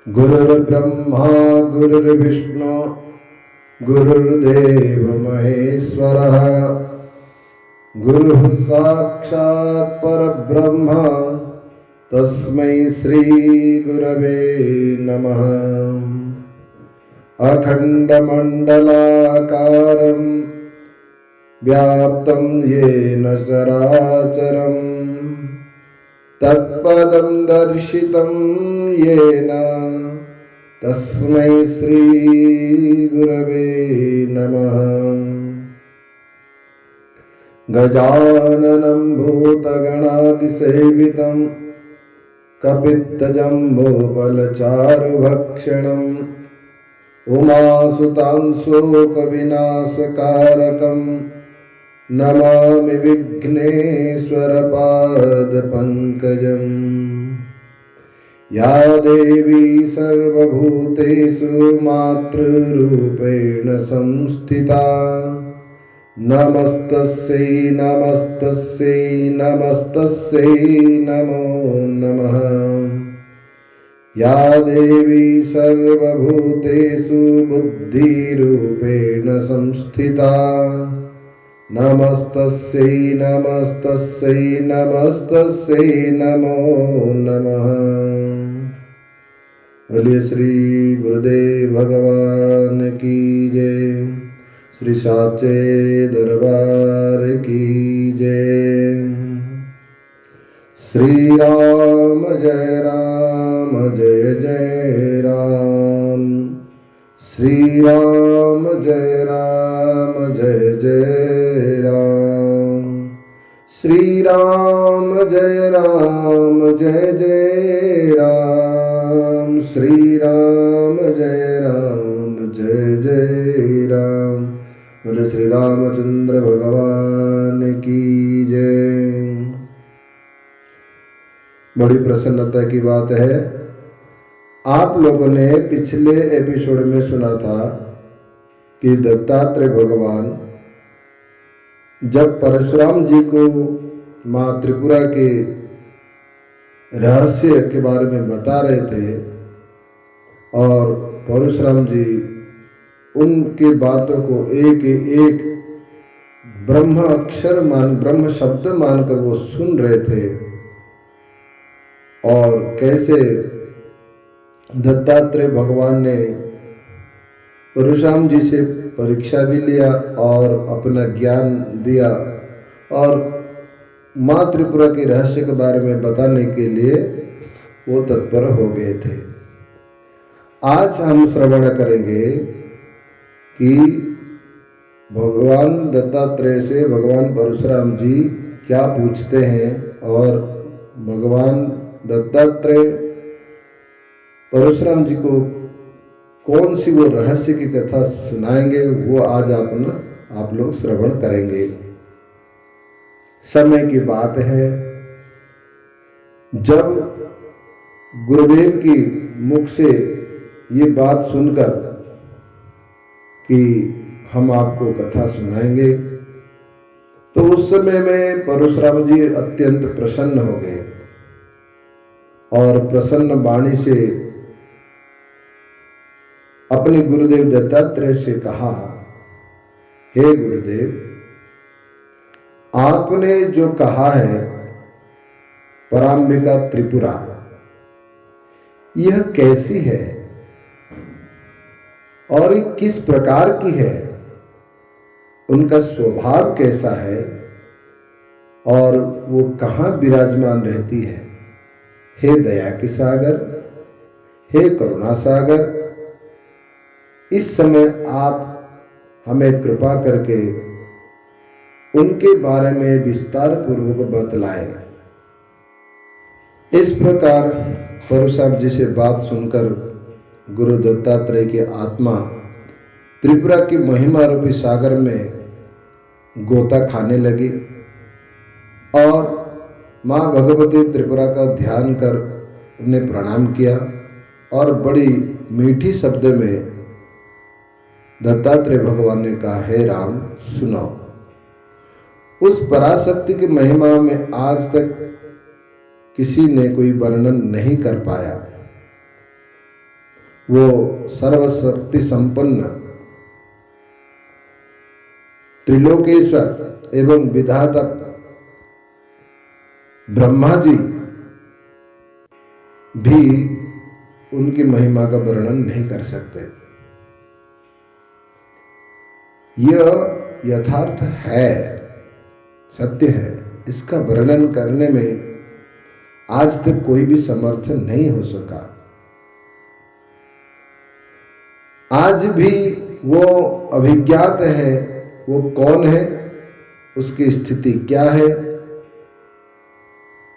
गुरुर्ब्रह्मा गुरुर्विष्णु गुरुर्देव महेश्वरः गुरुः साक्षात् परब्रह्म तस्मै श्री गुरवे नमः। अखण्डमण्डलाकारं व्याप्तं येन चराचरं तत्पदं दर्शितं येन तस्मै श्री गुरवे नमः। गजाननं भूतगणादिसेवितं कपित्तजम्बोफलचारुभक्षणम् उमासुतांशोकविनाशकारकं नमामि विघ्नेश्वरपादपङ्कजम्। या देवी सर्वभूतेषु मातृरूपेण संस्थिता नमस्तस्यै नमस्तस्यै नमस्तस्यै नमो नमः। या देवी सर्वभूतेषु बुद्धिरूपेण संस्थिता नमस्तस्यै नमस्तस्यै नमस्तस्यै नमो नमः। बोलिए श्री गुरुदेव भगवान की जय, श्री साचे दरबार की जय। श्री राम जय जय राम, श्री राम जय जय राम, श्री राम जय जय राम, श्री राम जय जय राम। बोले श्री रामचंद्र भगवान की जय। बड़ी प्रसन्नता की बात है, आप लोगों ने पिछले एपिसोड में सुना था कि दत्तात्रेय भगवान जब परशुराम जी को माँ त्रिपुरा के रहस्य के बारे में बता रहे थे और परशुराम जी उनके बातों को एक एक ब्रह्म शब्द मानकर वो सुन रहे थे, और कैसे दत्तात्रेय भगवान ने परशुराम जी से परीक्षा भी लिया और अपना ज्ञान दिया और माँ त्रिपुरा के रहस्य के बारे में बताने के लिए वो तत्पर हो गए थे। आज हम श्रवण करेंगे कि भगवान दत्तात्रेय से भगवान परशुराम जी क्या पूछते हैं और भगवान दत्तात्रेय परशुराम जी को कौन सी वो रहस्य की कथा सुनाएंगे, वो आज आप लोग श्रवण करेंगे। समय की बात है जब गुरुदेव की मुख से ये बात सुनकर कि हम आपको कथा सुनाएंगे, तो उस समय में परशुराम जी अत्यंत प्रसन्न हो गए और प्रसन्न वाणी से अपने गुरुदेव दत्तात्रेय से कहा, हे गुरुदेव, आपने जो कहा है पराम्बिका त्रिपुरा, यह कैसी है और ये किस प्रकार की है, उनका स्वभाव कैसा है और वो कहाँ विराजमान रहती है। हे दया के सागर, हे करुणा सागर, इस समय आप हमें कृपा करके उनके बारे में विस्तार पूर्वक बतलाएं। इस प्रकार परशुराम जी से बात सुनकर गुरु दत्तात्रेय की आत्मा त्रिपुरा की महिमा रूपी सागर में गोता खाने लगी और माँ भगवती त्रिपुरा का ध्यान कर उन्हें प्रणाम किया और बड़ी मीठी शब्द में दत्तात्रेय भगवान ने कहा, हे राम सुनो, उस पराशक्ति की महिमा में आज तक किसी ने कोई वर्णन नहीं कर पाया। वो सर्वशक्ति संपन्न त्रिलोकेश्वर एवं विधाता ब्रह्मा जी भी उनकी महिमा का वर्णन नहीं कर सकते। यह यथार्थ है, सत्य है। इसका वर्णन करने में आज तक कोई भी समर्थ नहीं हो सका। आज भी वो अभिज्ञात है। वो कौन है, उसकी स्थिति क्या है,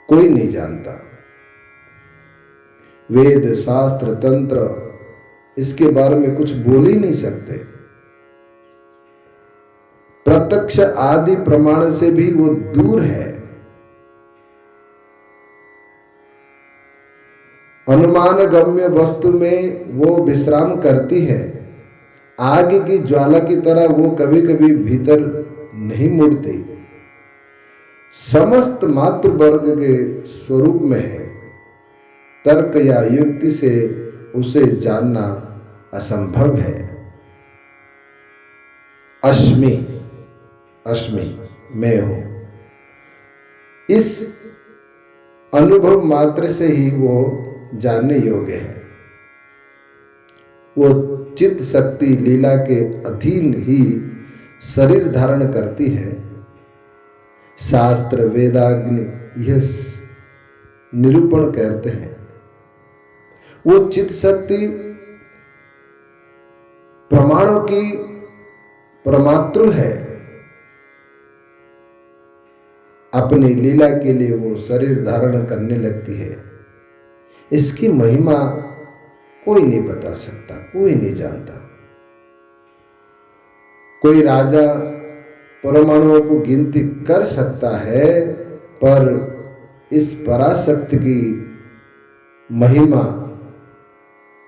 कोई नहीं जानता। वेद शास्त्र तंत्र इसके बारे में कुछ बोल ही नहीं सकते। प्रत्यक्ष आदि प्रमाण से भी वो दूर है। अनुमान गम्य वस्तु में वो विश्राम करती है। आग की ज्वाला की तरह वो कभी कभी भीतर नहीं मुड़ती। समस्त मातृ वर्ग के स्वरूप में है। तर्क या युक्ति से उसे जानना असंभव है। अस्मि, अस्मि मैं हूं, इस अनुभव मात्र से ही वो जानने योग्य है। वो चित्त शक्ति लीला के अधीन ही शरीर धारण करती है। शास्त्र वेदाग्नि यह निरूपण करते हैं। वो चित्त शक्ति प्रमाणों की प्रमातृ है। अपनी लीला के लिए वो शरीर धारण करने लगती है। इसकी महिमा कोई नहीं बता सकता, कोई नहीं जानता। कोई राजा परमाणुओं को गिनती कर सकता है, पर इस पराशक्ति की महिमा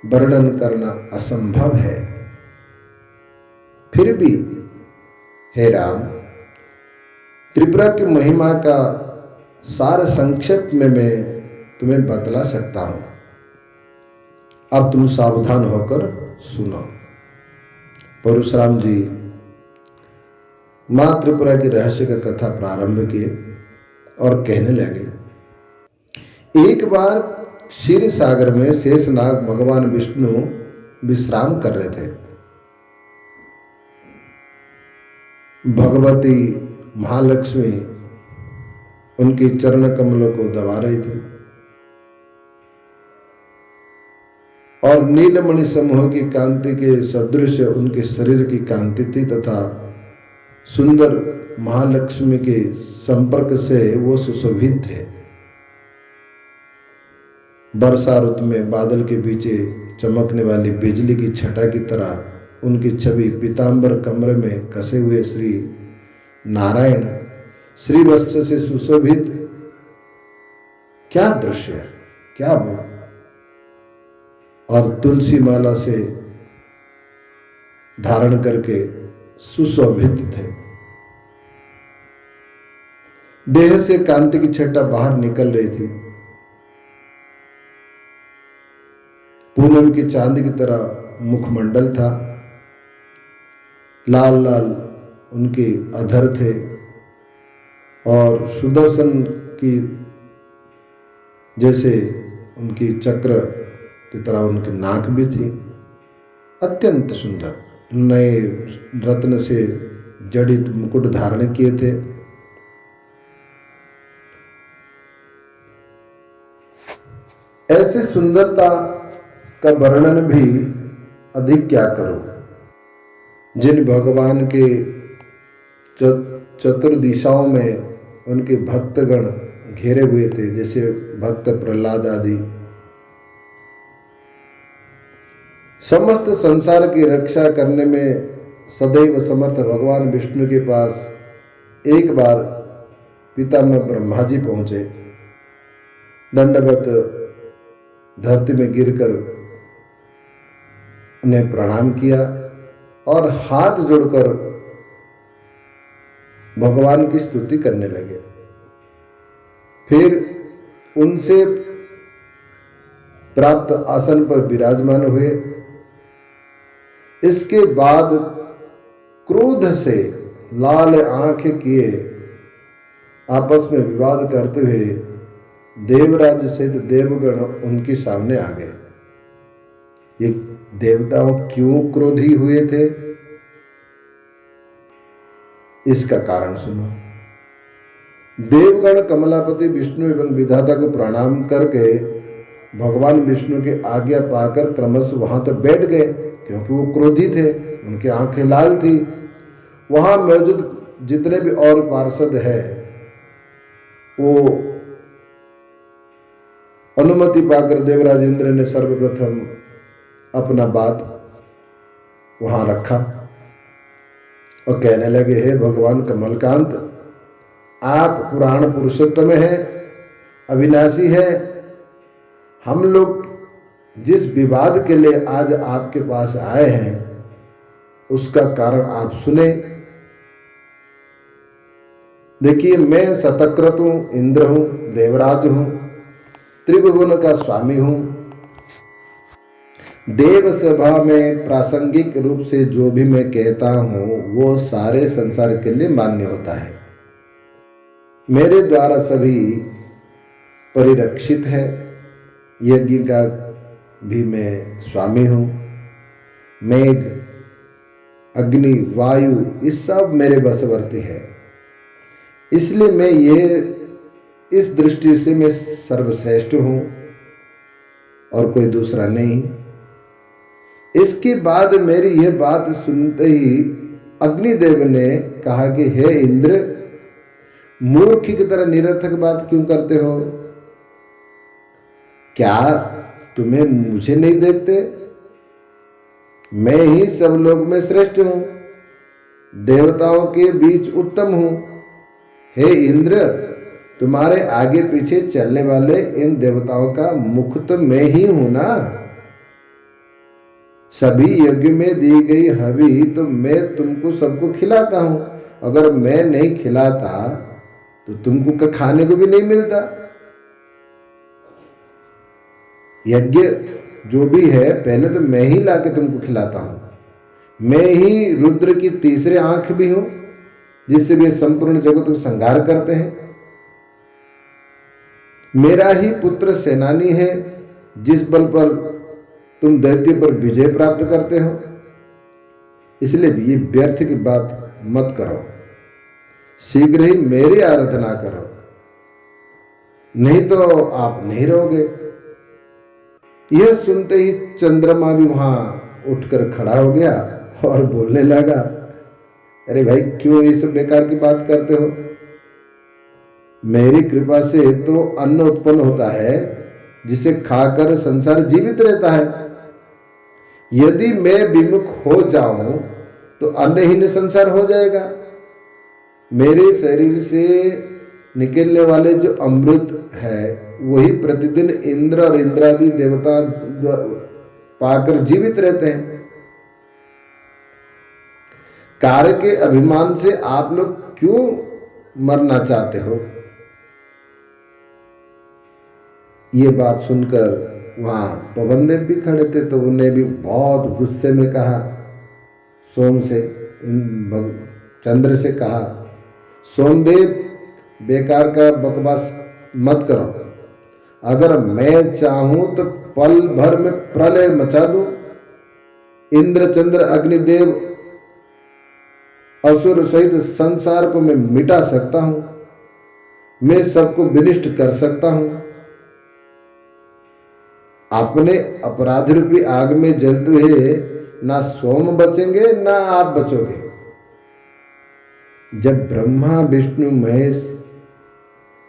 वर्णन करना असंभव है। फिर भी हे राम, त्रिपुरा की महिमा का सार संक्षेप में मैं तुम्हें बतला सकता हूं। अब तुम सावधान होकर सुनो। परशुराम जी मां त्रिपुरा की रहस्य का कथा प्रारंभ किए और कहने लगे, एक बार क्षीर सागर में शेषनाग भगवान विष्णु विश्राम कर रहे थे। भगवती महालक्ष्मी उनके चरण कमलों को दबा रही थी और नीलमणि समूह की कांति के सदृश उनके शरीर की कांति थी तथा सुंदर महालक्ष्मी के संपर्क से वो सुशोभित थे। वर्षा ऋतु में बादल के पीछे चमकने वाली बिजली की छटा की तरह उनकी छवि पीतांबर कमरे में कसे हुए श्री नारायण श्रीवत्स से सुशोभित। क्या दृश्य है, क्या वो! और तुलसी माला से धारण करके सुशोभित थे। देह से कांति की छटा बाहर निकल रही थी। पूनम की चांद की तरह मुखमंडल था। लाल लाल उनके अधर थे और सुदर्शन की जैसे उनकी चक्र की तरह उनकी नाक भी थी। अत्यंत सुंदर नए रत्न से जड़ित मुकुट धारण किए थे। ऐसी सुंदरता का वर्णन भी अधिक क्या करो। जिन भगवान के चतुर्दिशाओं में उनके भक्तगण घेरे हुए थे, जैसे भक्त प्रहलाद आदि, समस्त संसार की रक्षा करने में सदैव समर्थ भगवान विष्णु के पास एक बार पितामह ब्रह्मा जी पहुंचे। दंडवत धरती में गिरकर उन्हें प्रणाम किया और हाथ जोड़कर भगवान की स्तुति करने लगे। फिर उनसे प्राप्त आसन पर विराजमान हुए। इसके बाद क्रोध से लाल आंखें किए आपस में विवाद करते हुए देवराज सहित देवगण उनके सामने आ गए। ये देवताओं क्यों क्रोधी हुए थे, इसका कारण सुनो। देवगण कमलापति विष्णु एवं विधाता को प्रणाम करके भगवान विष्णु की आज्ञा पाकर क्रमशः वहां तक बैठ गए, क्योंकि वो क्रोधी थे, उनकी आंखें लाल थी। वहां मौजूद जितने भी और पार्षद है वो अनुमति पाकर देवराज इंद्र ने सर्वप्रथम अपना बात वहां रखा और कहने लगे, हे भगवान कमलकांत, आप पुराण पुरुषोत्तम हैं, अविनाशी हैं। हम लोग जिस विवाद के लिए आज आपके पास आए हैं उसका कारण आप सुने। देखिए, मैं शतक्रत हूं, इंद्र हूं, देवराज हूं, त्रिभुवन का स्वामी हूं। देव सभा में प्रासंगिक रूप से जो भी मैं कहता हूं वो सारे संसार के लिए मान्य होता है। मेरे द्वारा सभी परिरक्षित है। यज्ञ का भी मैं स्वामी हूं। मेघ, अग्नि, वायु, इस सब मेरे बशवर्ती है। इसलिए मैं इस दृष्टि से मैं सर्वश्रेष्ठ हूं और कोई दूसरा नहीं। इसके बाद मेरी यह बात सुनते ही अग्निदेव ने कहा कि हे इंद्र, मूर्ख की तरह निरर्थक बात क्यों करते हो? क्या तुम्हें मुझे नहीं देखते? मैं ही सब लोग में श्रेष्ठ हूं, देवताओं के बीच उत्तम हूं। हे इंद्र, तुम्हारे आगे पीछे चलने वाले इन देवताओं का मुख तो मैं ही हूं ना। सभी यज्ञ में दी गई हवि तो मैं तुमको सबको खिलाता हूं। अगर मैं नहीं खिलाता तो तुमको खाने को भी नहीं मिलता। यज्ञ जो भी है पहले तो मैं ही लाके तुमको खिलाता हूं। मैं ही रुद्र की तीसरी आंख भी हूं, जिससे वे संपूर्ण जगत को संहार करते हैं। मेरा ही पुत्र सेनानी है, जिस बल पर तुम दैत्य पर विजय प्राप्त करते हो। इसलिए ये व्यर्थ की बात मत करो, शीघ्र ही मेरी आराधना करो, नहीं तो आप नहीं रहोगे। यह सुनते ही चंद्रमा भी वहां उठकर खड़ा हो गया और बोलने लगा, अरे भाई, क्यों ये सब बेकार की बात करते हो? मेरी कृपा से तो अन्न उत्पन्न होता है, जिसे खाकर संसार जीवित रहता है। यदि मैं विमुख हो जाऊं तो अन्नहीन संसार हो जाएगा। मेरे शरीर से निकलने वाले जो अमृत है वही प्रतिदिन इंद्र और इंद्रादि देवता पाकर जीवित रहते हैं। कार्य के अभिमान से आप लोग क्यों मरना चाहते हो? ये बात सुनकर वहां पवनदेव भी खड़े थे, तो उन्हें भी बहुत गुस्से में कहा, सोम से, चंद्र से कहा, सोमदेव, बेकार का बकवास मत करो। अगर मैं चाहूं तो पल भर में प्रलय मचा दूं। इंद्र, चंद्र, अग्निदेव, असुर सहित संसार को मैं मिटा सकता हूं। मैं सबको विनिष्ट कर सकता हूं। अपने अपराध रूपी आग में जलते हुए ना सोम बचेंगे ना आप बचोगे। जब ब्रह्मा, विष्णु, महेश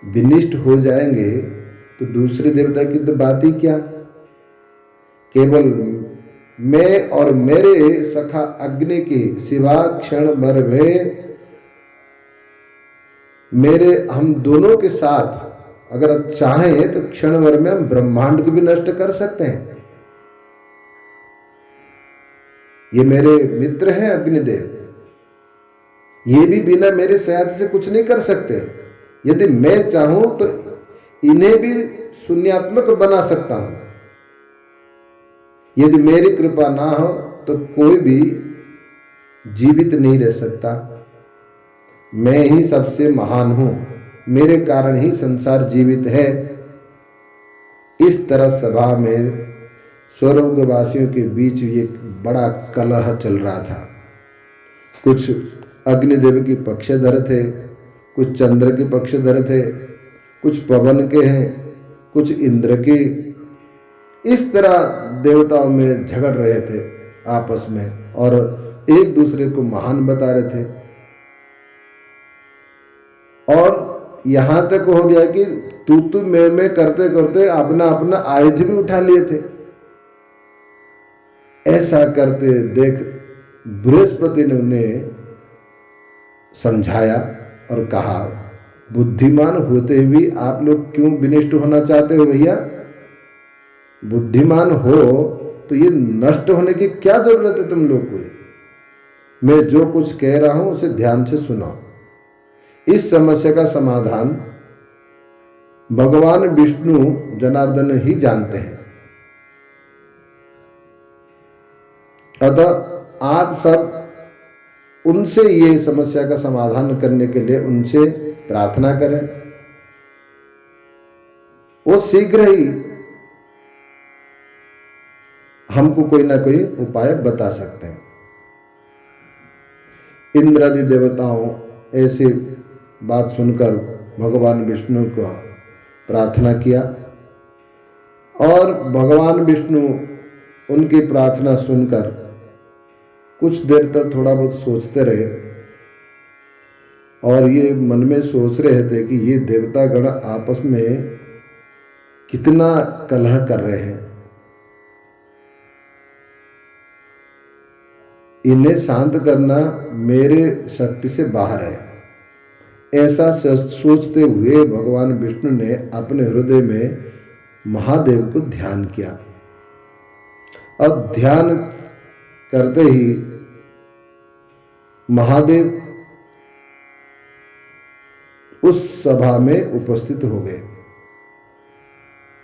विनिष्ट हो जाएंगे तो दूसरे देवता की तो बात ही क्या। केवल मैं और मेरे सखा अग्नि के सिवा क्षण भर में हम दोनों के साथ अगर चाहें तो क्षण भर में हम ब्रह्मांड को भी नष्ट कर सकते हैं। ये मेरे मित्र हैं अग्निदेव, ये भी बिना मेरे सहायता से कुछ नहीं कर सकते। यदि मैं चाहूं तो इन्हें भी शून्यात्मक बना सकता हूं। यदि मेरी कृपा ना हो तो कोई भी जीवित नहीं रह सकता। मैं ही सबसे महान हूं, मेरे कारण ही संसार जीवित है। इस तरह सभा में स्वर्गवासियों के बीच एक बड़ा कलह चल रहा था। कुछ अग्निदेव के पक्षधर थे, कुछ चंद्र के पक्षधर थे, कुछ पवन के हैं, कुछ इंद्र के। इस तरह देवताओं में झगड़ रहे थे आपस में और एक दूसरे को महान बता रहे थे। और यहां तक हो गया कि तू मैं करते करते अपना अपना आयुध भी उठा लिए थे। ऐसा करते देख बृहस्पति ने उन्हें समझाया और कहा, बुद्धिमान होते हुए आप लोग क्यों विनष्ट होना चाहते हो भैया? बुद्धिमान हो तो ये नष्ट होने की क्या जरूरत है तुम लोग को? मैं जो कुछ कह रहा हूं उसे ध्यान से सुनो। इस समस्या का समाधान भगवान विष्णु जनार्दन ही जानते हैं। अतः आप सब उनसे ये समस्या का समाधान करने के लिए उनसे प्रार्थना करें। वो शीघ्र ही हमको कोई ना कोई उपाय बता सकते हैं। इंद्रादि देवताओं ऐसी बात सुनकर भगवान विष्णु को प्रार्थना किया और भगवान विष्णु उनकी प्रार्थना सुनकर कुछ देर तक थोड़ा बहुत सोचते रहे और ये मन में सोच रहे थे कि ये देवतागण आपस में कितना कलह कर रहे हैं। इन्हें शांत करना मेरे शक्ति से बाहर है। ऐसा सोचते हुए भगवान विष्णु ने अपने हृदय में महादेव को ध्यान किया और ध्यान करते ही महादेव उस सभा में उपस्थित हो गए।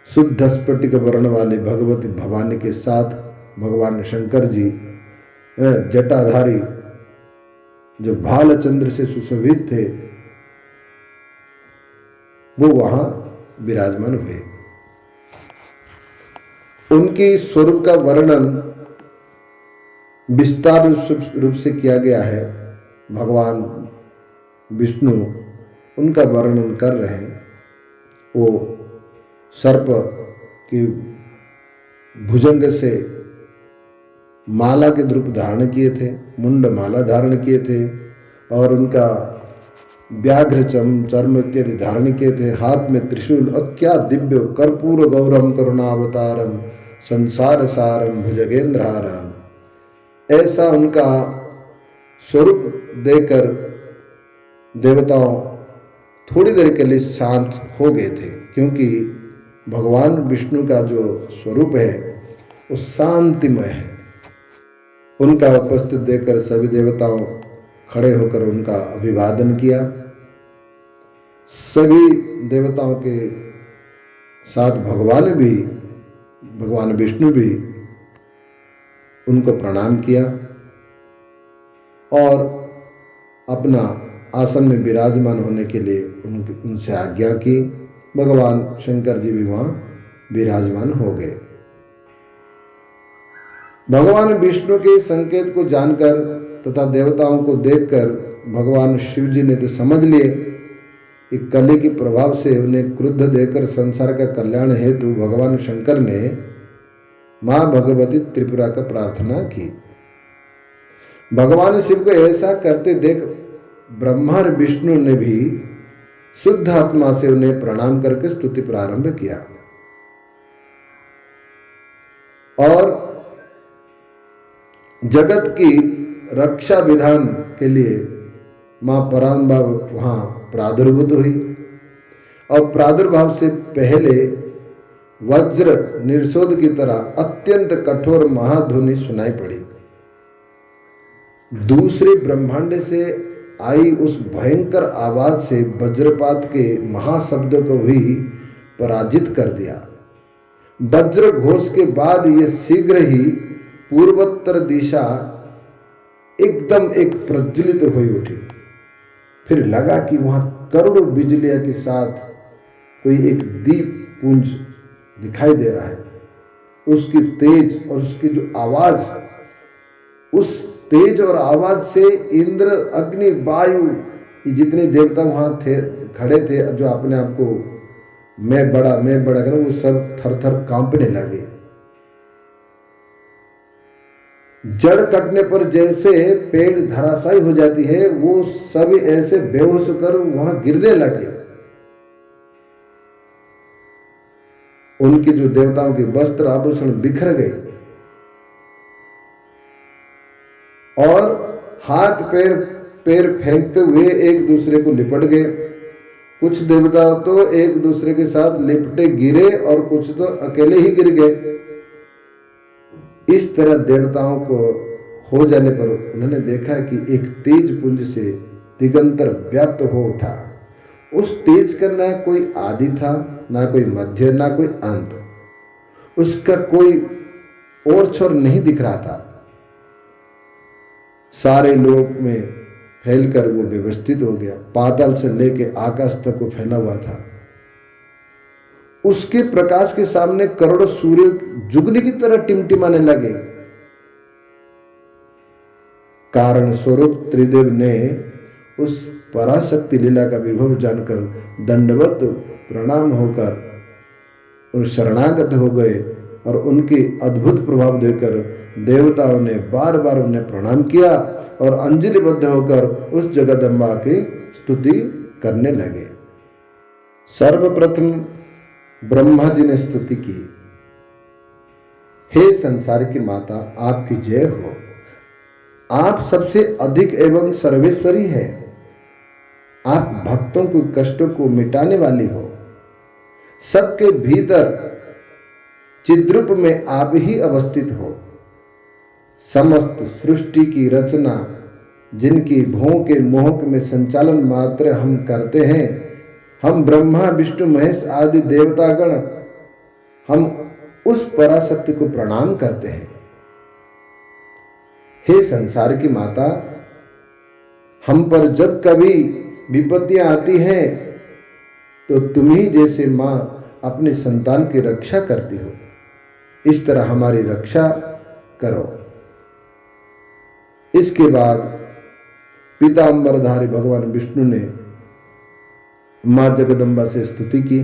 शुद्ध स्फटिक वर्ण वाले भगवती भवानी के साथ भगवान शंकर जी जटाधारी जो भालचंद्र से सुशोभित थे वो वहां विराजमान हुए। उनके स्वरूप का वर्णन विस्तार रूप से किया गया है। भगवान विष्णु उनका वर्णन कर रहे हैं। वो सर्प की भुजंग से माला के रूप धारण किए थे, मुंड माला धारण किए थे और उनका व्याघ्र चर्म इत्यादि धारण किए थे। हाथ में त्रिशूल और क्या दिव्य कर्पूर गौरम करुणावतारम संसार सारम भुजगेंद्रहारम। ऐसा उनका स्वरूप देकर देवताओं थोड़ी देर के लिए शांत हो गए थे, क्योंकि भगवान विष्णु का जो स्वरूप है वो शांतिमय है। उनका उपस्थित देखकर सभी देवताओं खड़े होकर उनका अभिवादन किया। सभी देवताओं के साथ भगवान विष्णु भी उनको प्रणाम किया और अपना आसन में विराजमान होने के लिए उनसे आज्ञा की। भगवान शंकर जी भी वहां विराजमान हो गए। भगवान विष्णु के संकेत को जानकर तथा देवताओं को देखकर भगवान शिव जी ने तो समझ लिए कि कली के प्रभाव से उन्हें क्रुद्ध देकर संसार का कल्याण हेतु भगवान शंकर ने मां भगवती त्रिपुरा का प्रार्थना की। भगवान शिव को ऐसा करते देख ब्रह्मा और विष्णु ने भी शुद्ध आत्मा से उन्हें प्रणाम करके स्तुति प्रारंभ किया और जगत की रक्षा विधान के लिए मां परांबा वहां प्रादुर्भूत हुई और प्रादुर्भाव से पहले वज्र निर्शोध की तरह अत्यंत कठोर महाध्वनि सुनाई पड़ी। दूसरे ब्रह्मांड से आई उस भयंकर आवाज से वज्रपात के महाशब्द को भी पराजित कर दिया। वज्र घोष के बाद ये शीघ्र ही पूर्वोत्तर दिशा एकदम एक प्रज्वलित हुई उठी। फिर लगा कि वहां करोड़ों बिजलियां के साथ कोई एक दीप पुंज दिखाई दे रहा है। उसकी तेज और उसकी जो आवाज, उस तेज और आवाज से इंद्र, अग्नि, वायु, ये जितने देवता वहां थे, खड़े थे, जो अपने आप को मैं बड़ा कर, वो सब थर थर कांपने लगे। जड़ कटने पर जैसे पेड़ धराशायी हो जाती है, वो सब ऐसे बेहोश होकर वहां गिरने लगे। उनके जो देवताओं के वस्त्र आभूषण बिखर गए और हाथ पैर फेंकते हुए एक दूसरे को लिपट गए। कुछ देवता तो एक दूसरे के साथ लिपटे गिरे और कुछ तो अकेले ही गिर गए। इस तरह देवताओं को हो जाने पर उन्होंने देखा कि एक तेज पुंज से दिगंतर व्याप्त हो उठा। उस तेज का ना कोई आदि था, ना कोई मध्य, ना कोई अंत। उसका कोई और छोर नहीं दिख रहा था। सारे लोक में फैलकर वो व्यवस्थित हो गया। पाताल से लेके आकाश तक वो फैला हुआ था। उसके प्रकाश के सामने करोड़ों सूर्य जुगनी की तरह टिमटिमाने लगे। कारण स्वरूप त्रिदेव ने उस पराशक्ति लीला का विभव जानकर दंडवत प्रणाम होकर उन शरणागत हो गए और उनके अद्भुत प्रभाव देकर देवताओं ने बार बार उन्हें प्रणाम किया और अंजलिबद्ध होकर उस जगदम्बा की स्तुति करने लगे। सर्वप्रथम ब्रह्मा जी ने स्तुति की, हे संसार की माता, आपकी जय हो। आप सबसे अधिक एवं सर्वेश्वरी है। आप भक्तों के कष्टों को मिटाने वाली हो। सबके भीतर चिद्रूप में आप ही अवस्थित हो। समस्त सृष्टि की रचना, जिनकी भों के मोहक में संचालन मात्र हम करते हैं, हम ब्रह्मा विष्णु महेश आदि देवतागण, हम उस पराशक्ति को प्रणाम करते हैं। हे संसार की माता, हम पर जब कभी विपत्तियां आती हैं तो तुम ही जैसे मां अपने संतान की रक्षा करती हो, इस तरह हमारी रक्षा करो। इसके बाद पीतांबरधारी भगवान विष्णु ने मां जगदम्बा से स्तुति की।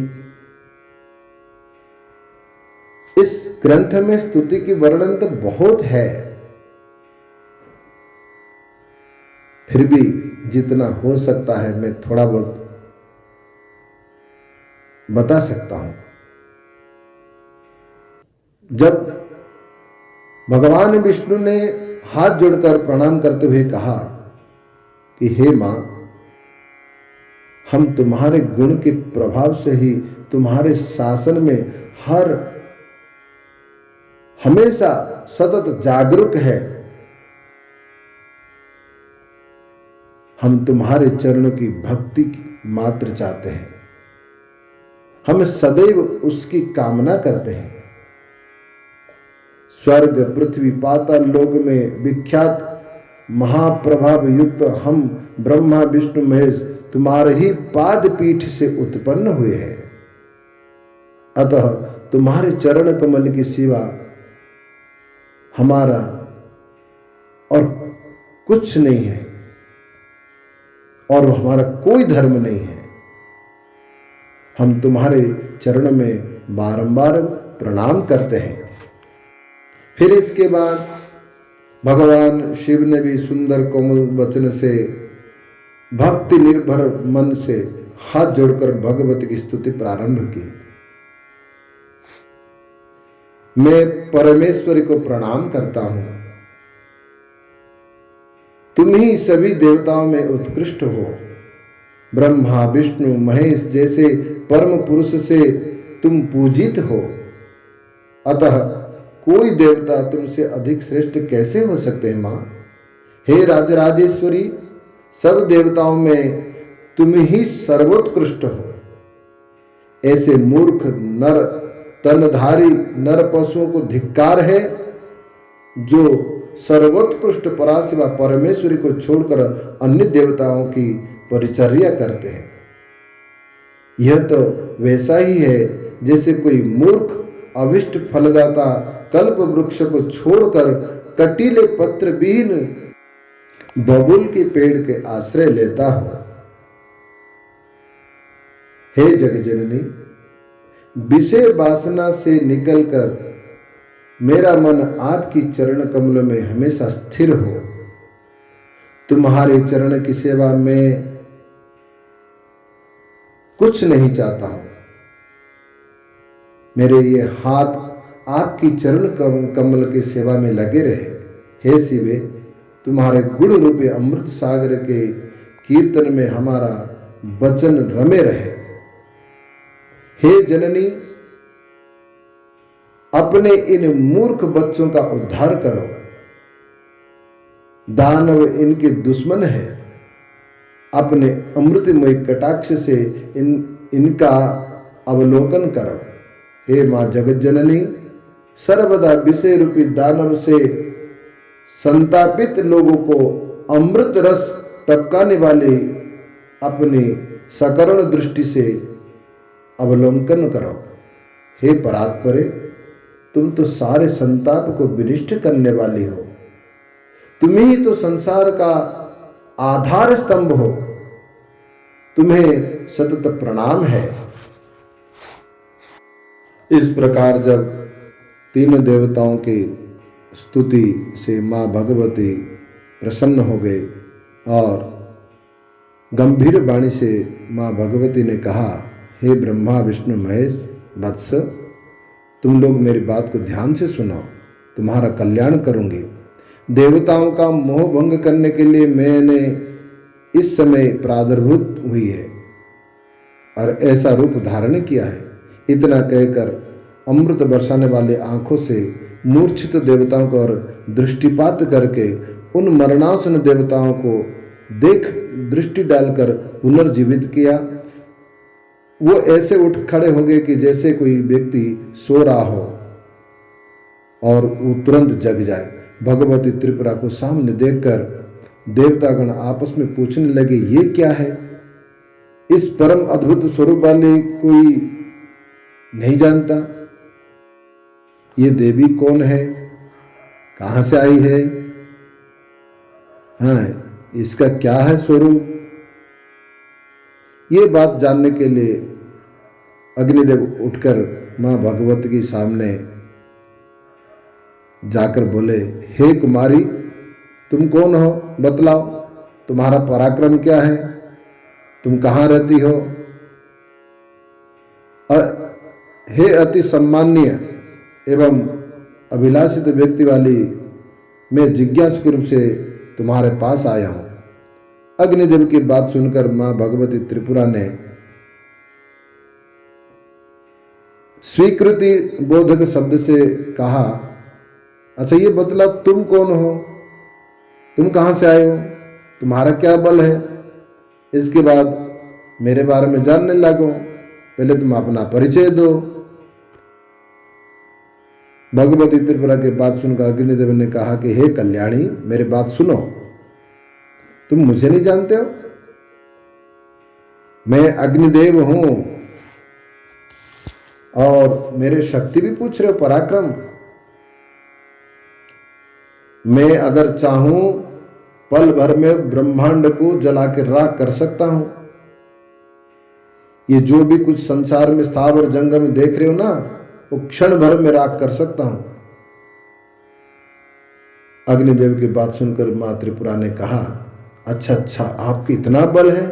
इस ग्रंथ में स्तुति की वर्णन तो बहुत है, फिर भी जितना हो सकता है मैं थोड़ा बहुत बता सकता हूं। जब भगवान विष्णु ने हाथ जोड़कर प्रणाम करते हुए कहा कि हे मां, हम तुम्हारे गुण के प्रभाव से ही तुम्हारे शासन में हमेशा सतत जागरूक है। हम तुम्हारे चरणों की भक्ति मात्र चाहते हैं। हम सदैव उसकी कामना करते हैं। स्वर्ग, पृथ्वी, पाताल लोक में विख्यात महाप्रभाव युक्त हम ब्रह्मा विष्णु महेश तुम्हारे ही पाद पीठ से उत्पन्न हुए हैं। अतः तुम्हारे चरण कमल की सिवा हमारा और कुछ नहीं है और हमारा कोई धर्म नहीं है। हम तुम्हारे चरण में बारंबार प्रणाम करते हैं। फिर इसके बाद भगवान शिव ने भी सुंदर कोमल वचन से भक्ति निर्भर मन से हाथ जोड़कर भगवती की स्तुति प्रारंभ की। मैं परमेश्वरी को प्रणाम करता हूं। तुम ही सभी देवताओं में उत्कृष्ट हो। ब्रह्मा विष्णु महेश जैसे परम पुरुष से तुम पूजित हो, अतः कोई देवता तुमसे अधिक श्रेष्ठ कैसे हो सकते हैं मां? हे राजराजेश्वरी, सब देवताओं में तुम ही सर्वोत्कृष्ट हो। ऐसे मूर्ख नर तनधारी नर पशुओं को धिक्कार है जो सर्वोत्कृष्ट पराशिवा परमेश्वरी को छोड़कर अन्य देवताओं की परिचर्या करते हैं। यह तो वैसा ही है जैसे कोई मूर्ख अविष्ट फलदाता कल्प वृक्ष को छोड़कर कटीले पत्र विहीन बबूल के पेड़ के आश्रय लेता हो। हे जगजननी, विषय वासना से निकलकर मेरा मन आपकी चरण कमल में हमेशा स्थिर हो। तुम्हारे चरण की सेवा में कुछ नहीं चाहता हूं। मेरे ये हाथ आपकी चरण कमल की सेवा में लगे रहे। हे शिवे, तुम्हारे गुण रूपी अमृत सागर के कीर्तन में हमारा वचन रमे रहे। हे जननी, अपने इन मूर्ख बच्चों का उद्धार करो। दानव इनके दुश्मन है। अपने अमृतमय कटाक्ष से इनका अवलोकन करो। हे मां जगत जननी, सर्वदा विषय रूपी दानव से संतापित लोगों को अमृत रस टपकाने वाली अपनी सकरुण दृष्टि से अवलोकन करो। हे परात्परे, तुम तो सारे संताप को विनिष्ट करने वाली हो। तुम ही तो संसार का आधार स्तंभ हो। तुम्हें सतत प्रणाम है। इस प्रकार जब तीन देवताओं की स्तुति से मां भगवती प्रसन्न हो गई और गंभीर वाणी से मां भगवती ने कहा, हे ब्रह्मा विष्णु महेश वत्स, तुम लोग मेरी बात को ध्यान से सुनो। तुम्हारा कल्याण करूंगी। देवताओं का मोह भंग करने के लिए मैंने इस समय प्रादुर्भूत हुई है और ऐसा रूप धारण किया है। इतना कहकर अमृत बरसाने वाले आंखों से मूर्छित देवताओं को और दृष्टिपात करके उन मरणासन देवताओं को देख दृष्टि डालकर पुनर्जीवित किया। वो ऐसे उठ खड़े हो गए कि जैसे कोई व्यक्ति सो रहा हो और वो तुरंत जग जाए। भगवती त्रिपुरा को सामने देखकर देवतागण आपस में पूछने लगे, ये क्या है? इस परम अद्भुत स्वरूप वाले कोई नहीं जानता। ये देवी कौन है? कहां से आई है? हाँ, इसका क्या है स्वरूप? ये बात जानने के लिए अग्निदेव उठकर मां भगवती के सामने जाकर बोले, हे कुमारी, तुम कौन हो? बतलाओ, तुम्हारा पराक्रम क्या है? तुम कहाँ रहती हो? हे अति सम्माननीय एवं अभिलाषित व्यक्ति वाली, मैं जिज्ञासु रूप से तुम्हारे पास आया हूं। अग्निदेव की बात सुनकर मां भगवती त्रिपुरा ने स्वीकृति बोधक शब्द से कहा, अच्छा ये बतला, तुम कौन हो? तुम कहां से आए हो? तुम्हारा क्या बल है? इसके बाद मेरे बारे में जानने लगो। पहले तुम अपना परिचय दो। भगवती त्रिपुरा की बात सुनकर अग्निदेव ने कहा कि हे कल्याणी, मेरी बात सुनो। तुम मुझे नहीं जानते हो? मैं अग्निदेव हूं और मेरे शक्ति भी पूछ रहे हो, पराक्रम। मैं अगर चाहूं पल भर में ब्रह्मांड को जला के राख कर सकता हूं। ये जो भी कुछ संसार में स्थावर जंगम में देख रहे हो ना, वो क्षण भर में राख कर सकता हूं। अग्निदेव की बात सुनकर मां त्रिपुरा ने कहा, अच्छा अच्छा, आपकी इतना बल है?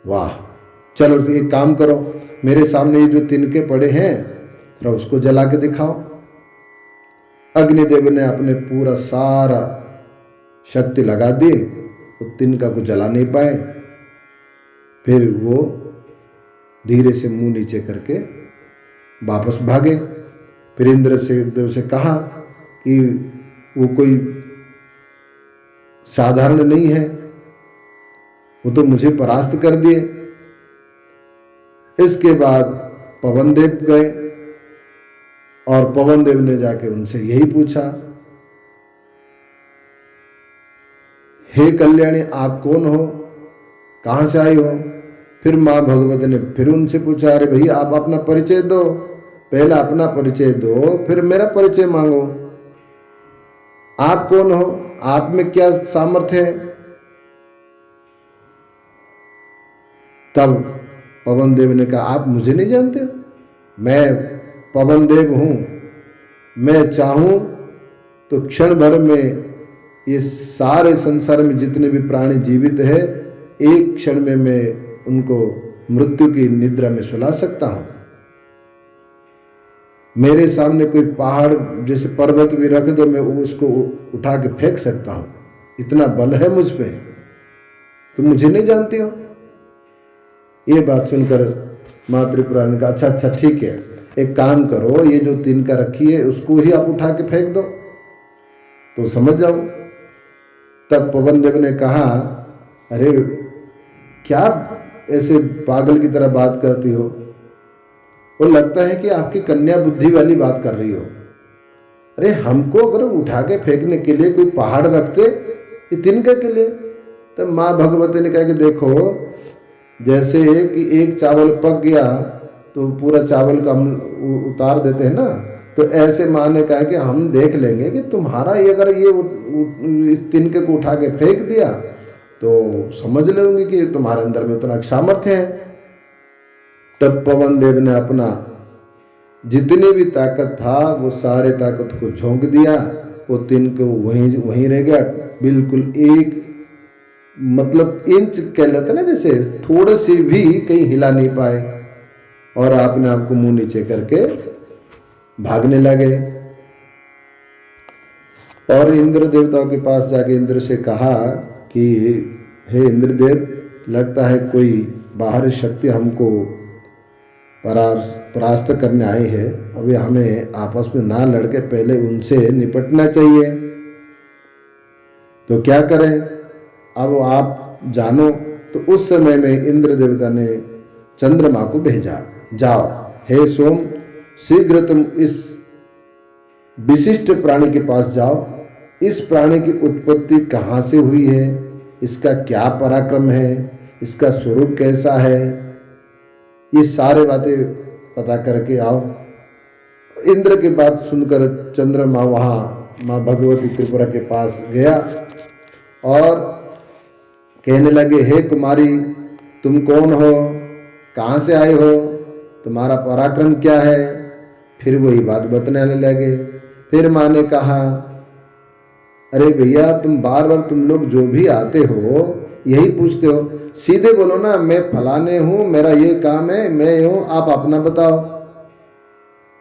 वाह, चलो एक काम करो, मेरे सामने ये जो तिनके पड़े हैं जरा उसको जला के दिखाओ। अग्निदेव ने अपने पूरा सारा शक्ति लगा दी, वो तिनका को जला नहीं पाए। फिर वो धीरे से मुंह नीचे करके वापस भागे। फिर इंद्र से देव से कहा कि वो कोई साधारण नहीं है, वो तो मुझे परास्त कर दिए। इसके बाद पवन देव गए और पवन देव ने जाके उनसे यही पूछा, हे कल्याणी आप कौन हो, कहाँ से आई हो। फिर माँ भगवती ने फिर उनसे पूछा, अरे भैया आप अपना परिचय दो, पहला अपना परिचय दो फिर मेरा परिचय मांगो, आप कौन हो, आप में क्या सामर्थ्य है। तब पवन देव ने कहा, आप मुझे नहीं जानते, मैं पवन देव हूं, मैं चाहूं तो क्षण भर में ये सारे संसार में जितने भी प्राणी जीवित है एक क्षण में मैं उनको मृत्यु की निद्रा में सुला सकता हूं। मेरे सामने कोई पहाड़ जैसे पर्वत भी रख दो मैं उसको उठा के फेंक सकता हूं, इतना बल है मुझ पे, तुम मुझे नहीं जानते हो। ये बात सुनकर माँ त्रिपुरा ने कहा, अच्छा अच्छा ठीक है, एक काम करो, ये जो तिनका रखी है उसको ही आप उठा के फेंक दो तो समझ जाओ। तब पवन देव ने कहा, अरे क्या ऐसे पागल की तरह बात करती हो, वो लगता है कि आपकी कन्या बुद्धि वाली बात कर रही हो। अरे हमको अगर उठा के फेंकने के लिए कोई पहाड़ रखते ये तिनका के लिए। तब माँ भगवती ने कहा कि देखो, जैसे कि एक चावल पक गया तो पूरा चावल का हम उतार देते हैं ना, तो ऐसे माँ ने कहा कि हम देख लेंगे कि तुम्हारा ये अगर ये इस तिनके को उठा के फेंक दिया तो समझ लेंगे कि तुम्हारे अंदर में उतना सामर्थ्य है। तब पवन देव ने अपना जितनी भी ताकत था वो सारे ताकत को झोंक दिया, वो तिनके वहीं रह गया, बिल्कुल एक मतलब इंच कह लेते ना, जैसे थोड़े से भी कहीं हिला नहीं पाए और आपने आपको मुंह नीचे करके भागने लगे। और इंद्र देवताओं के पास जाके इंद्र से कहा कि हे इंद्रदेव, लगता है कोई बाहरी शक्ति हमको परास्त करने आई है, अभी हमें आपस में ना लड़के पहले उनसे निपटना चाहिए, तो क्या करें, अब आप जानो। तो उस समय में इंद्र देवता ने चंद्रमा को भेजा, जाओ हे सोम, शीघ्र तुम इस विशिष्ट प्राणी के पास जाओ, इस प्राणी की उत्पत्ति कहाँ से हुई है, इसका क्या पराक्रम है, इसका स्वरूप कैसा है, ये सारे बातें पता करके आओ। इंद्र की बात सुनकर चंद्रमा वहाँ माँ भगवती त्रिपुरा के पास गया और कहने लगे, हे कुमारी तुम कौन हो, कहाँ से आए हो, तुम्हारा पराक्रम क्या है। फिर वही बात बतलाने लगे। फिर माँ ने कहा, अरे भैया तुम बार बार तुम लोग जो भी आते हो यही पूछते हो, सीधे बोलो ना, मैं फलाने हूं, मेरा ये काम है, मैं हूं, आप अपना बताओ।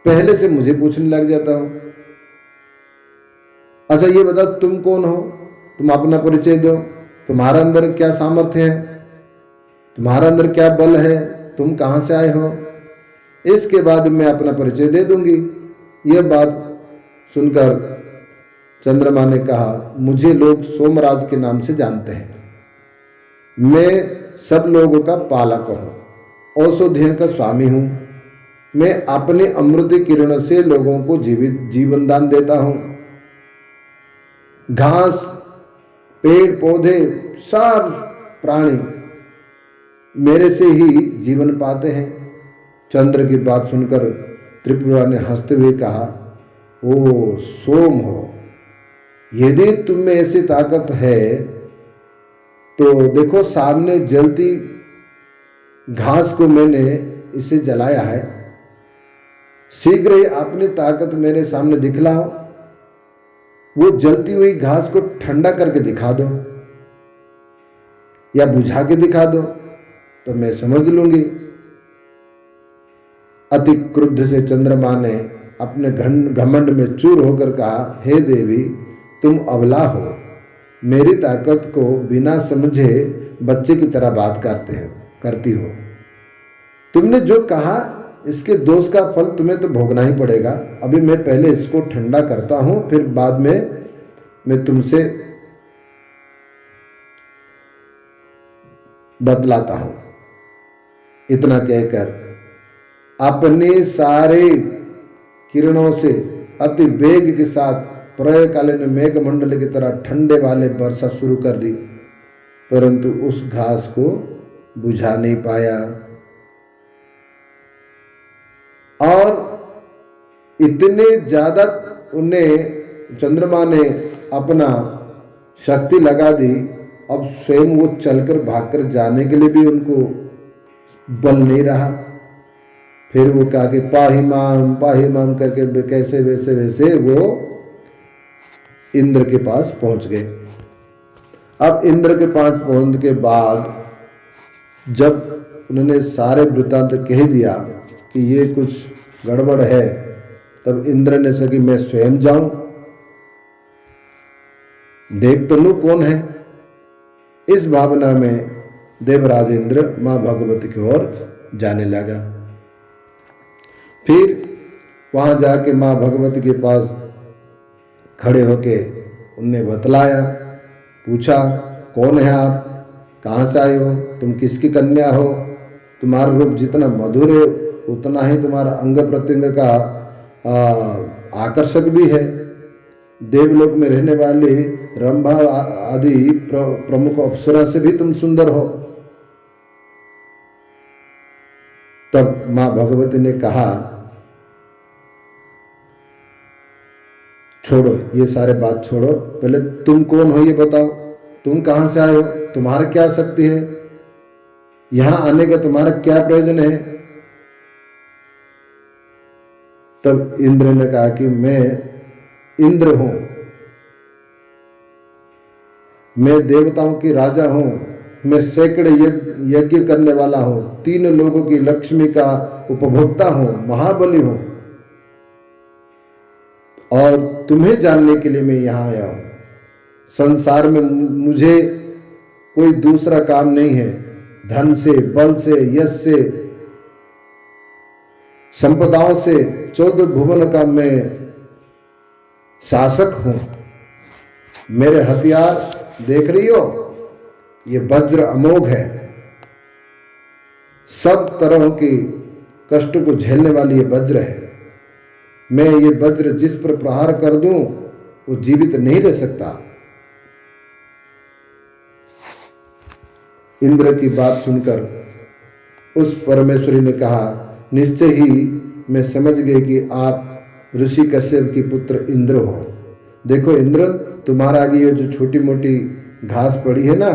पहले से मुझे पूछने लग जाता हूं। अच्छा ये बताओ तुम कौन हो, तुम अपना परिचय दो, तुम्हारा अंदर क्या सामर्थ्य है, तुम्हारा अंदर क्या बल है, तुम कहां से आए हो, इसके बाद मैं अपना परिचय दे दूंगी। यह बात सुनकर चंद्रमा ने कहा, मुझे लोग सोमराज के नाम से जानते हैं, मैं सब लोगों का पालक हूं, औषधियों का स्वामी हूं, मैं अपने अमृत किरणों से लोगों को जीवन दान देता हूं। घास, पेड़ पौधे, सब प्राणी मेरे से ही जीवन पाते हैं। चंद्र की बात सुनकर त्रिपुरा ने हंसते हुए कहा, ओ सोम हो, यदि तुम में ऐसी ताकत है तो देखो, सामने जलती घास को मैंने इसे जलाया है, शीघ्र ही अपनी ताकत मेरे सामने दिखलाओ, वो जलती हुई घास को ठंडा करके दिखा दो या बुझा के दिखा दो तो मैं समझ लूंगी। अति क्रुद्ध से चंद्रमा ने अपने घमंड में चूर होकर कहा, हे देवी तुम अबला हो, मेरी ताकत को बिना समझे बच्चे की तरह बात करती हो। तुमने जो कहा इसके दोष का फल तुम्हें तो भोगना ही पड़ेगा। अभी मैं पहले इसको ठंडा करता हूं, फिर बाद में मैं तुमसे बतलाता हूं। इतना कहकर अपने सारे किरणों से अति वेग के साथ प्रलयकालीन मेघमंडल की तरह ठंडे वाले वर्षा शुरू कर दी, परंतु उस घास को बुझा नहीं पाया। और इतने ज्यादा उन्हें चंद्रमा ने अपना शक्ति लगा दी, अब स्वयं वो चलकर भागकर जाने के लिए भी उनको बल नहीं रहा। फिर वो कहा कि पाही माम करके कैसे वैसे वैसे वो इंद्र के पास पहुंच गए। अब इंद्र के पास पहुंचने के बाद जब उन्होंने सारे वृत्तांत कह दिया कि ये कुछ गड़बड़ है, तब इंद्र ने सोचा कि मैं स्वयं जाऊं, देख तो लूं कौन है। इस भावना में देवराज इंद्र मां भगवती की ओर जाने लगा। फिर वहां जाके मां भगवती के पास खड़े होके उनने बतलाया, पूछा कौन है आप, कहाँ से आए हो, तुम किसकी कन्या हो, तुम्हारा रूप जितना मधुर है उतना ही तुम्हारा अंग प्रत्यंग का आकर्षक भी है। देवलोक में रहने वाली रंभा आदि प्रमुख अप्सरा से भी तुम सुंदर हो। तब मां भगवती ने कहा, छोड़ो ये सारे बात छोड़ो, पहले तुम कौन हो ये बताओ, तुम कहां से आए हो, तुम्हारा क्या शक्ति है, यहां आने का तुम्हारा क्या प्रयोजन है। तब इंद्र ने कहा कि मैं इंद्र हूं, मैं देवताओं की राजा हूं, मैं सैकड़े यज्ञ करने वाला हूं, 3 लोगों की लक्ष्मी का उपभोक्ता हूं, महाबली हूं, और तुम्हें जानने के लिए मैं यहां आया हूं। संसार में मुझे कोई दूसरा काम नहीं है, धन से, बल से, यश से, संपदाओं से 14 भुवन का मैं शासक हूं। मेरे हथियार देख रही हो, ये वज्र अमोघ है, सब तरह की कष्ट को झेलने वाली ये वज्र है। मैं ये वज्र जिस पर प्रहार कर दूं वो जीवित नहीं रह सकता। इंद्र की बात सुनकर उस परमेश्वरी ने कहा, निश्चय ही मैं समझ गई कि आप ऋषि कश्यप की पुत्र इंद्र हो। देखो इंद्र, तुम्हारा आगे ये जो छोटी मोटी घास पड़ी है ना,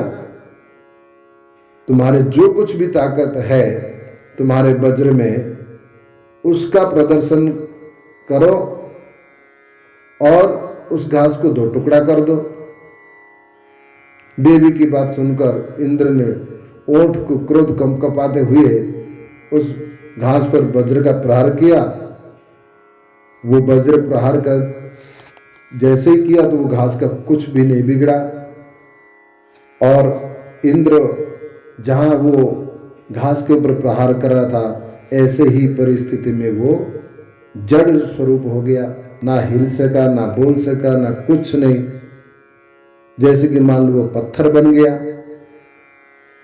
तुम्हारे जो कुछ भी ताकत है तुम्हारे वज्र में, उसका प्रदर्शन करो और उस घास को 2 टुकड़ा कर दो। देवी की बात सुनकर इंद्र ने ओंठ को क्रोध कंपकपाते हुए उस घास पर वज्र का प्रहार किया। वो वज्र प्रहार कर जैसे ही किया तो वो घास का कुछ भी नहीं बिगड़ा, और इंद्र जहां वो घास के ऊपर प्रहार कर रहा था, ऐसे ही परिस्थिति में वो जड़ स्वरूप हो गया, ना हिल सका, ना बोल सका, ना कुछ नहीं, जैसे कि मान लो वो पत्थर बन गया।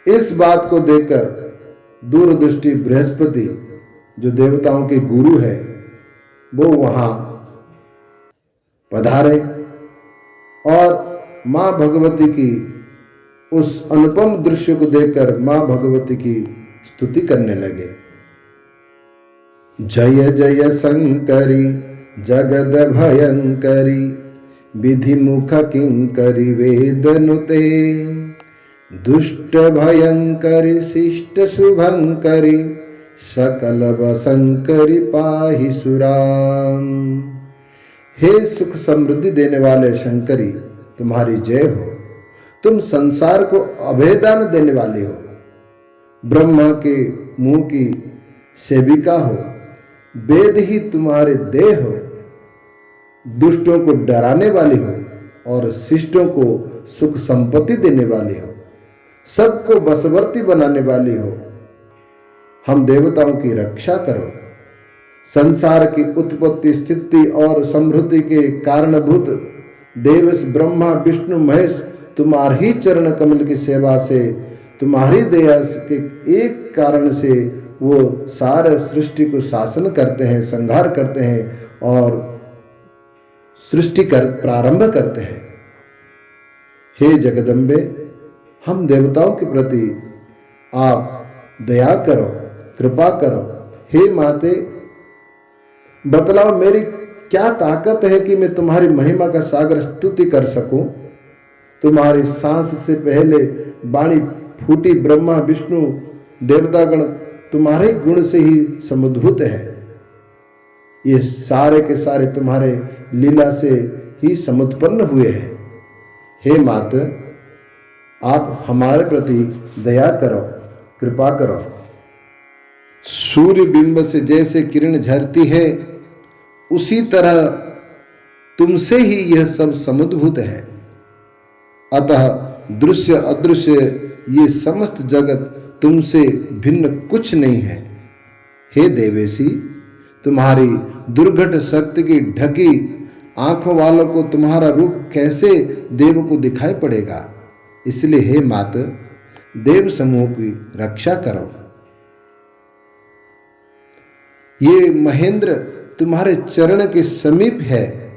इस बात को देखकर दूरदृष्टि बृहस्पति जो देवताओं के गुरु है वो वहां पधारे और मां भगवती की उस अनुपम दृश्य को देखकर मां भगवती की स्तुति करने लगे। जय जय शंकरी जगद भयंकरी, विधि मुख किंकरी वेदनुते, दुष्ट भयंकरी शिष्ट शुभंकरी, सकल वशंकरी पाहि सुराम। हे सुख समृद्धि देने वाले शंकरी, तुम्हारी जय हो। तुम संसार को अभेदान देने वाले हो, ब्रह्मा के मुंह की सेविका हो, वेद ही तुम्हारे देह हो, दुष्टों को डराने वाली हो और शिष्टों को सुख संपत्ति देने वाली हो, सबको बसवर्ती बनाने वाली हो। हम देवताओं की रक्षा करो। संसार की उत्पत्ति, स्थिति और समृद्धि के कारणभूत देवस ब्रह्मा विष्णु महेश तुम्हारी चरण कमल की सेवा से, तुम्हारी दया के एक कारण से वो सारे सृष्टि को शासन करते हैं, संहार करते हैं और सृष्टि कर प्रारंभ करते हैं। हे जगदम्बे, हम देवताओं के प्रति आप दया करो, कृपा करो। हे माते, बतलाओ मेरी क्या ताकत है कि मैं तुम्हारी महिमा का सागर स्तुति कर सकूं। तुम्हारी सांस से पहले वाणी फूटी, ब्रह्मा विष्णु देवतागण तुम्हारे गुण से ही समुद्भूत है। ये सारे के सारे तुम्हारे लीला से ही समुत्पन्न हुए हैं। हे मात, आप हमारे प्रति दया करो, कृपा करो। सूर्य बिंब से जैसे किरण झरती है, उसी तरह तुमसे ही यह सब समुद्भूत है। अतः दृश्य अदृश्य ये समस्त जगत तुमसे भिन्न कुछ नहीं है। हे देवेशी, तुम्हारी दुर्घट शक्ति की ढकी आंखों वालों को तुम्हारा रूप कैसे देव को दिखाई पड़ेगा। इसलिए हे मात, देव समूह की रक्षा करो। ये महेंद्र तुम्हारे चरण के समीप है।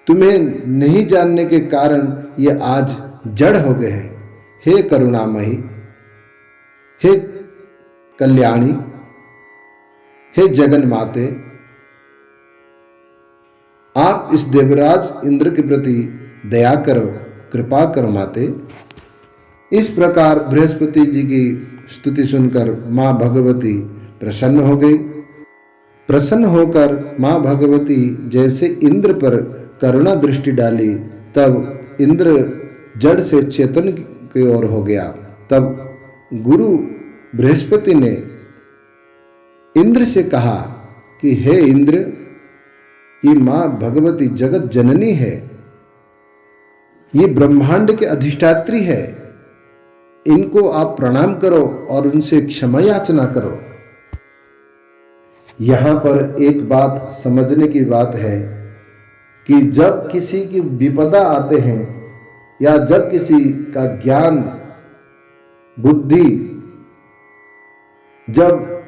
तुम्हें नहीं जानने के कारण ये आज जड़ हो गए हैं। हे करुणामयी, हे कल्याणी, हे जगन माते, आप इस देवराज इंद्र के प्रति दया करो, कृपा करो माते। इस प्रकार बृहस्पति जी की स्तुति सुनकर मां भगवती प्रसन्न हो गई। प्रसन्न होकर मां भगवती जैसे इंद्र पर करुणा दृष्टि डाली, तब इंद्र जड़ से चेतन की ओर हो गया। तब गुरु बृहस्पति ने इंद्र से कहा कि हे इंद्र, ये मां भगवती जगत जननी है, ये ब्रह्मांड के अधिष्ठात्री है। इनको आप प्रणाम करो और उनसे क्षमा याचना करो। यहां पर एक बात समझने की बात है कि जब किसी की विपदा आते हैं या जब किसी का ज्ञान बुद्धि जब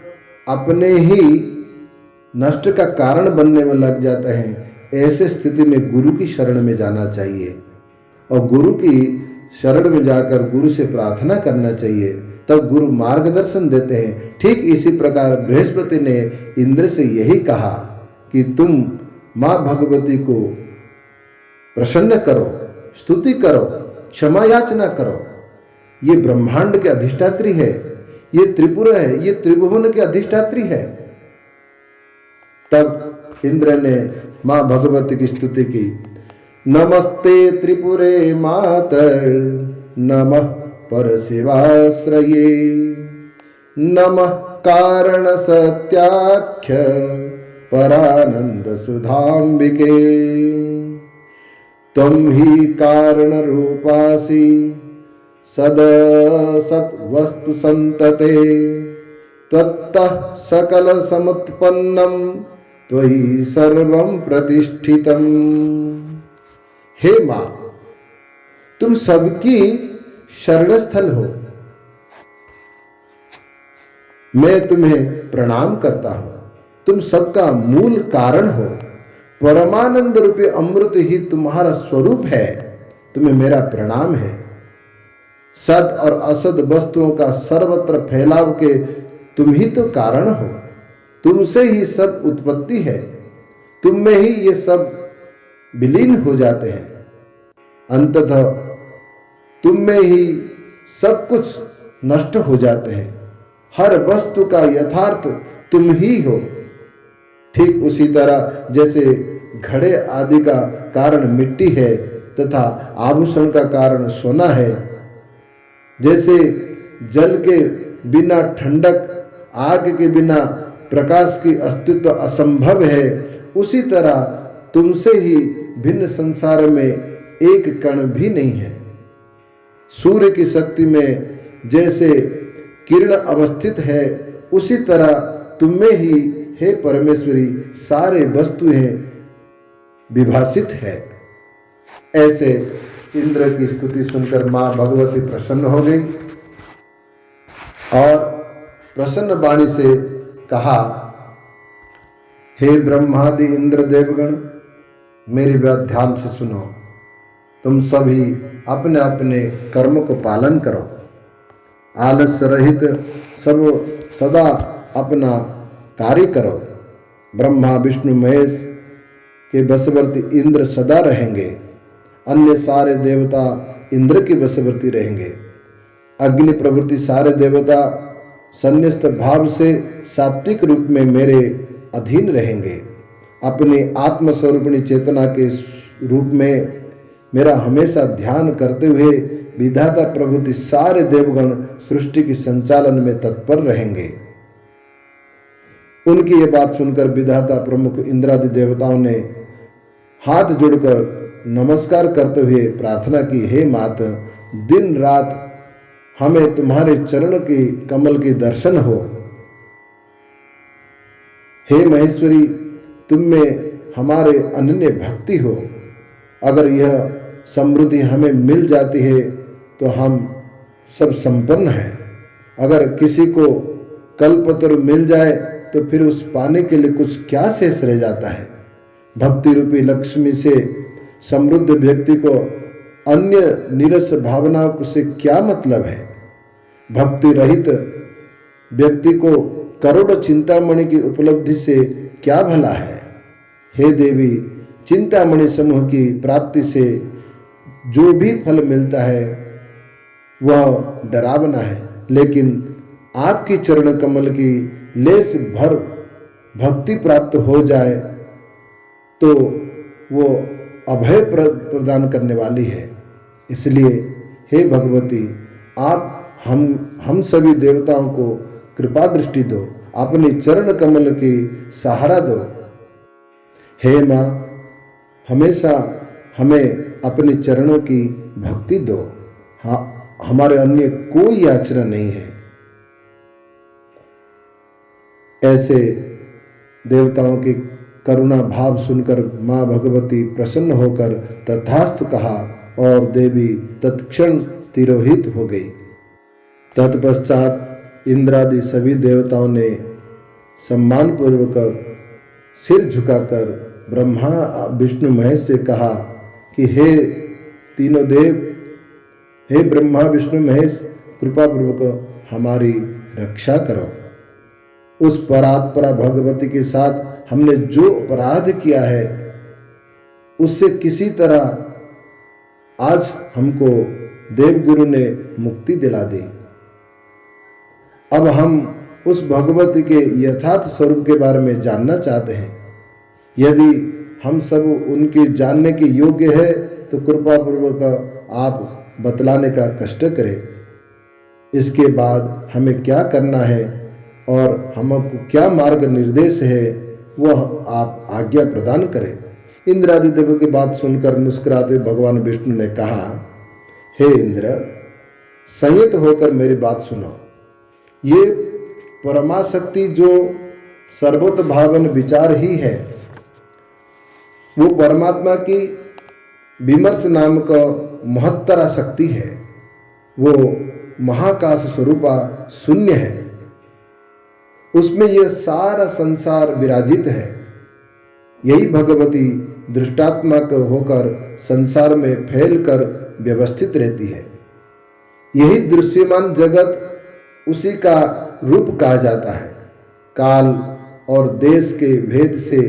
अपने ही नष्ट का कारण बनने में लग जाते हैं, ऐसे स्थिति में गुरु की शरण में जाना चाहिए और गुरु की शरण में जाकर गुरु से प्रार्थना करना चाहिए। तब गुरु मार्गदर्शन देते हैं। ठीक इसी प्रकार बृहस्पति ने इंद्र से यही कहा कि तुम मां भगवती को प्रसन्न करो, स्तुति करो, क्षमा याचना करो। ये ब्रह्मांड के अधिष्ठात्री है, ये त्रिपुरा है, ये त्रिभुवन के अधिष्ठात्री है। तब इंद्र ने मां भगवती की स्तुति की। नमस्ते त्रिपुरे मातर, नमः परशिवाश्रये, नमः कारण सत्याख्य परानंद सुधांबिके। त्वं ही कारण रूपासि सदसत् वस्तु संतते, त्वत्तः सकल समुत्पन्नं त्वयि सर्वं प्रतिष्ठितम्। हे मां, तुम सबकी शरणस्थल हो। मैं तुम्हें प्रणाम करता हूं। तुम सबका मूल कारण हो। परमानंद रूपी अमृत ही तुम्हारा स्वरूप है। तुम्हें मेरा प्रणाम है। सद और असद वस्तुओं का सर्वत्र फैलाव के तुम ही तो कारण हो। तुमसे ही सब उत्पत्ति है। तुम में ही ये सब विलीन हो जाते हैं। अंततः तुम में ही सब कुछ नष्ट हो जाते हैं। हर वस्तु का यथार्थ तुम ही हो। ठीक उसी तरह जैसे घड़े आदि का कारण मिट्टी है तथा आभूषण का कारण सोना है, जैसे जल के बिना ठंडक, आग के बिना प्रकाश की अस्तित्व असंभव है, उसी तरह तुमसे ही भिन्न संसार में एक कण भी नहीं है। सूर्य की शक्ति में जैसे किरण अवस्थित है, उसी तरह तुम में ही हे परमेश्वरी सारे वस्तुएं विभाषित है। ऐसे इंद्र की स्तुति सुनकर मां भगवती प्रसन्न हो गई और प्रसन्न वाणी से कहा, हे ब्रह्मादि इंद्र देवगण, मेरी बात ध्यान से सुनो। तुम सभी अपने अपने कर्म को पालन करो, आलस्य रहित सब सदा अपना कार्य करो। ब्रह्मा विष्णु महेश के वशवर्ती इंद्र सदा रहेंगे, अन्य सारे देवता इंद्र के वशवर्ती रहेंगे। अग्नि प्रभृति सारे देवता संन्यस्त भाव से सात्विक रूप में मेरे अधीन रहेंगे। अपनी आत्मस्वरूपिणी चेतना के रूप में मेरा हमेशा ध्यान करते हुए विधाता प्रभृति सारे देवगण सृष्टि के संचालन में तत्पर रहेंगे। उनकी ये बात सुनकर विधाता प्रमुख इंद्रादि देवताओं ने हाथ जोड़कर नमस्कार करते हुए प्रार्थना की, हे मात, दिन रात हमें तुम्हारे चरण के कमल के दर्शन हो। हे महेश्वरी, तुम में हमारे अनन्य भक्ति हो। अगर यह समृद्धि हमें मिल जाती है तो हम सब संपन्न हैं। अगर किसी को कल्पतरु मिल जाए तो फिर उस पाने के लिए कुछ क्या शेष रह जाता है। भक्ति रूपी लक्ष्मी से समृद्ध व्यक्ति को अन्य नीरस भावनाओं से क्या मतलब है। भक्ति रहित व्यक्ति को करोड़ चिंतामणि की उपलब्धि से क्या भला है। हे देवी, चिंतामणि समूह की प्राप्ति से जो भी फल मिलता है वह डरावना है, लेकिन आपकी चरण कमल की लेस भर भक्ति प्राप्त हो जाए तो वो अभय प्रदान करने वाली है। इसलिए हे भगवती, आप हम सभी देवताओं को कृपा दृष्टि दो, अपने चरण कमल की सहारा दो। हे माँ, हमेशा हमें अपने चरणों की भक्ति दो। हमारे अन्य कोई याचना नहीं है। ऐसे देवताओं की करुणा भाव सुनकर माँ भगवती प्रसन्न होकर तथास्तु कहा और देवी तत्क्षण तिरोहित हो गई। तत्पश्चात इंद्रादि सभी देवताओं ने सम्मान पूर्वक सिर झुकाकर ब्रह्मा विष्णु महेश से कहा कि हे तीनों देव, हे ब्रह्मा विष्णु महेश, कृपा पूर्वक हमारी रक्षा करो। उस परात्परा भगवती के साथ हमने जो अपराध किया है उससे किसी तरह आज हमको देवगुरु ने मुक्ति दिला दी। अब हम उस भगवती के यथार्थ स्वरूप के बारे में जानना चाहते हैं। यदि हम सब उनके जानने के योग्य है तो कृपा पूर्वक आप बतलाने का कष्ट करें। इसके बाद हमें क्या करना है और हमको क्या मार्ग निर्देश है वह आप आज्ञा प्रदान करें। इंद्रादि देवों की बात सुनकर मुस्कुराते भगवान विष्णु ने कहा, हे इंद्र, संयत होकर मेरी बात सुनो। ये परमाशक्ति जो सर्वोत्त भावन विचार ही है, वो परमात्मा की विमर्श नामक महत्तरा शक्ति है। वो महाकाश स्वरूपा शून्य है, उसमें यह सारा संसार विराजित है। यही भगवती दृष्टात्मक होकर संसार में फैलकर व्यवस्थित रहती है। यही दृश्यमान जगत उसी का रूप कहा जाता है। काल और देश के भेद से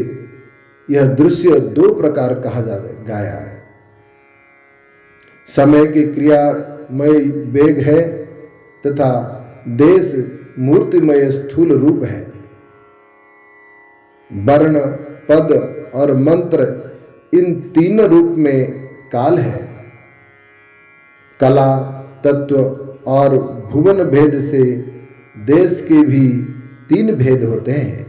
यह दृश्य दो प्रकार कहा गया है। समय की क्रियामय वेग है तथा देश मूर्तिमय स्थूल रूप है। वर्ण, पद और मंत्र, इन तीन रूप में काल है। कला, तत्व और भुवन भेद से देश के भी तीन भेद होते हैं।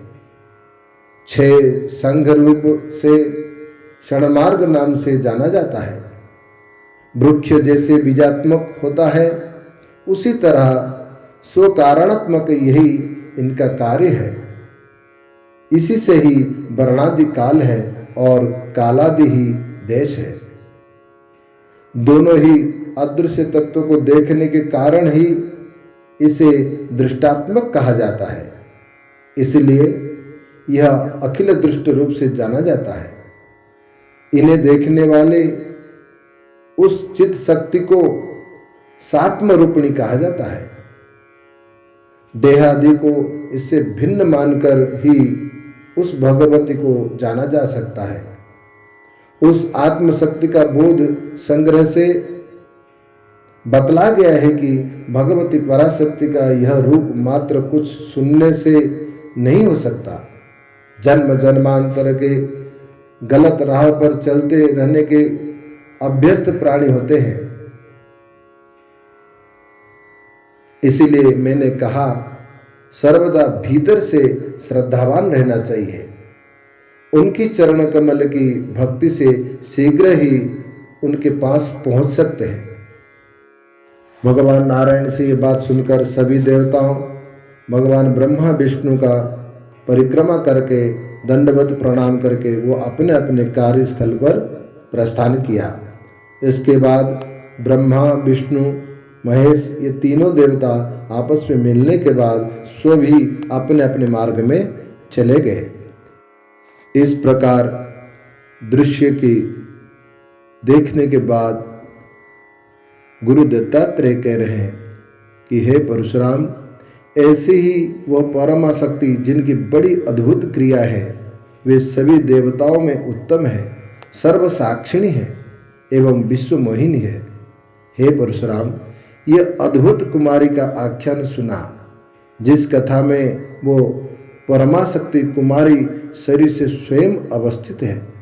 6 संघ रूप से क्षणमार्ग नाम से जाना जाता है। वृक्ष जैसे बीजात्मक होता है, उसी तरह स्वकारणात्मक यही इनका कार्य है। इसी से ही वर्णादि काल है और कालादि ही देश है। दोनों ही अदृश्य तत्व को देखने के कारण ही इसे दृष्टात्मक कहा जाता है, इसलिए यह अखिल दृष्ट रूप से जाना जाता है। इन्हें देखने वाले उस चित्त शक्ति को सात्म रूपिणी कहा जाता है। देहादि को इससे भिन्न मानकर ही उस भगवती को जाना जा सकता है। उस आत्मशक्ति का बोध संग्रह से बतला गया है कि भगवती पराशक्ति का यह रूप मात्र कुछ सुनने से नहीं हो सकता। जन्म जन्मांतर के गलत राह पर चलते रहने के अभ्यस्त प्राणी होते हैं। इसीलिए मैंने कहा, सर्वदा भीतर से श्रद्धावान रहना चाहिए। उनकी चरण कमल की भक्ति से शीघ्र ही उनके पास पहुंच सकते हैं। भगवान नारायण से ये बात सुनकर सभी देवताओं भगवान ब्रह्मा विष्णु का परिक्रमा करके दंडवत प्रणाम करके वो अपने अपने कार्यस्थल पर प्रस्थान किया। इसके बाद ब्रह्मा विष्णु महेश ये तीनों देवता आपस में मिलने के बाद स्व भी अपने अपने मार्ग में चले गए। इस प्रकार दृश्य की देखने के बाद गुरु दत्तात्रेय कह रहे हैं कि हे परशुराम, ऐसी ही वह परमाशक्ति जिनकी बड़ी अद्भुत क्रिया है, वे सभी देवताओं में उत्तम है, सर्वसाक्षिणी है एवं विश्व मोहिनी है। हे परशुराम, यह अद्भुत कुमारी का आख्यान सुना, जिस कथा में वो परमाशक्ति कुमारी शरीर से स्वयं अवस्थित है।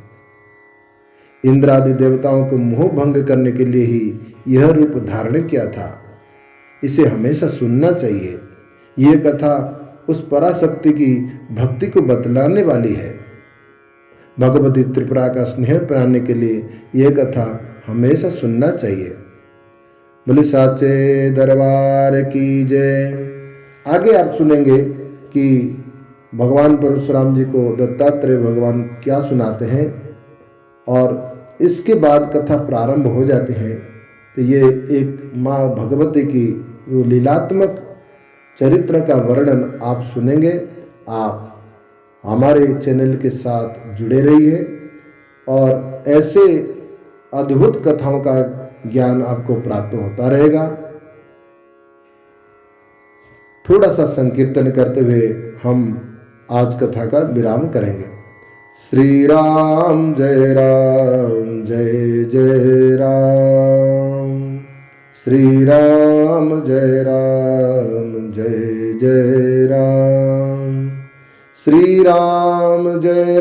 इंद्रादि देवताओं को मोह भंग करने के लिए ही यह रूप धारण किया था। इसे हमेशा सुनना चाहिए। यह कथा उस पराशक्ति की भक्ति को बतलाने वाली है। भगवती त्रिपुरा का स्नेह पाने के लिए यह कथा हमेशा सुनना चाहिए। बोले साचे दरबार की जय। आगे आप सुनेंगे कि भगवान परशुराम जी को दत्तात्रेय भगवान क्या सुनाते हैं, और इसके बाद कथा प्रारंभ हो जाती है। तो ये एक माँ भगवती की जो लीलात्मक चरित्र का वर्णन आप सुनेंगे। आप हमारे चैनल के साथ जुड़े रहिए और ऐसे अद्भुत कथाओं का ज्ञान आपको प्राप्त होता रहेगा। थोड़ा सा संकीर्तन करते हुए हम आज कथा का विराम करेंगे। श्री राम जय जय राम, श्री राम जय जय राम, श्री राम जय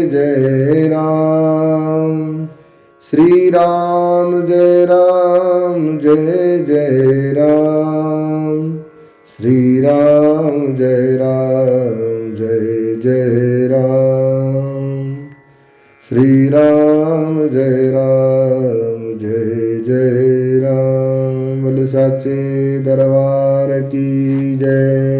जय राम, श्री राम जय जय राम, श्री राम जय जय राम, श्री राम जय जय राम। बोले साचे दरबार की जय।